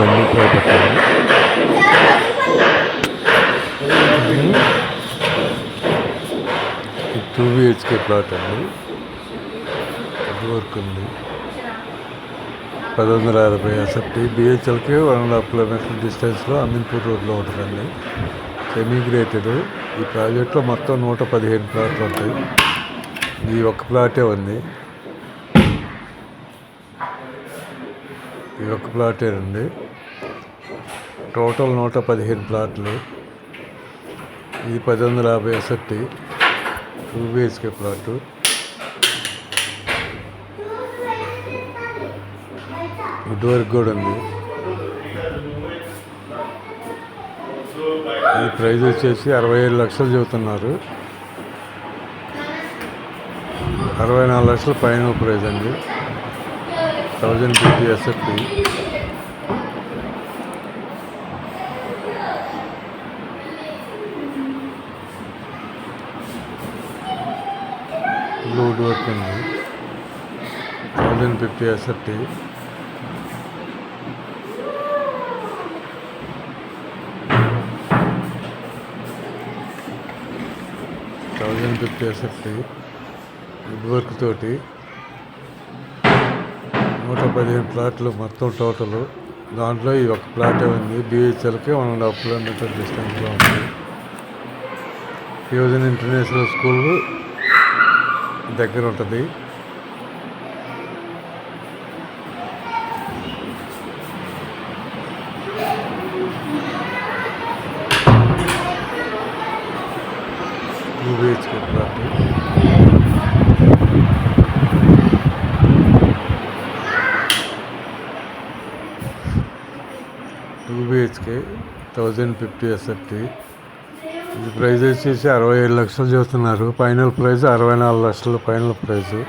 బండి పెట్టండి. ఇది 2 BHK ప్లాట్ అండి. ఇది వరకు ఉంది. 1150 ఎస్ఎఫ్టీ బిహెచ్ఎల్కి 1.5 కిలోమీటర్ డిస్టెన్స్లో అమీన్పూర్ రోడ్లో ఉంటుందండి. Semi grated. ఈ ప్రాజెక్ట్లో మొత్తం 115 ప్లాట్లు ఉంటాయి. ఈ ఒక్క ప్లాటే ఉంది. ఈ ఒక్క ప్లాటేనండి. టోటల్ 115 ప్లాట్లు. ఇది 1150 ఎస్ఎఫ్టీ 2 BHK ప్లాటు. ఇటువరకు కూడా ఉంది. ఈ ప్రైజ్ వచ్చేసి 67 లక్షలు చెబుతున్నారు. 64 లక్షలు ఫైనల్ ప్రైజ్ అండి. 1050 ఎస్ఎఫ్టీ. వుడ్ వర్క్ ఉంది. 1050 ఎస్ఎఫ్టీ. వుడ్ వర్క్ తోటి 115 ప్లాట్లు మొత్తం టోటలు. దాంట్లో ఈ ఒక ప్లాటే ఉంది. బిహెచ్ఎల్కి 1.5 కిలోమీటర్ డిస్టెన్స్లో ఉంది. ఫ్యూజన్ ఇంటర్నేషనల్ స్కూల్ దగ్గర ఉంటుంది. BHK plot. BHK 1050 SFT. ఇది ప్రైజ్ వచ్చేసి 67 లక్షలు చెబుతున్నారు. ఫైనల్ ప్రైజ్ 64 లక్షలు ఫైనల్ ప్రైజు.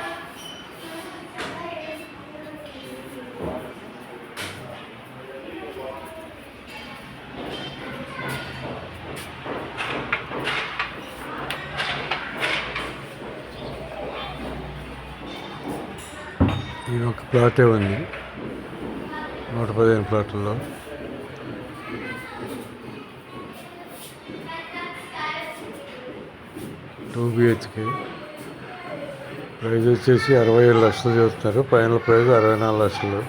ఈ ఒక ప్లాటే ఉంది 115 ప్లాట్లలో. Two BHK. ప్రైజ్ వచ్చేసి 67 లక్షలు చెబుతున్నారు. ఫైనల్ ప్రైజ్ 64 లక్షలు.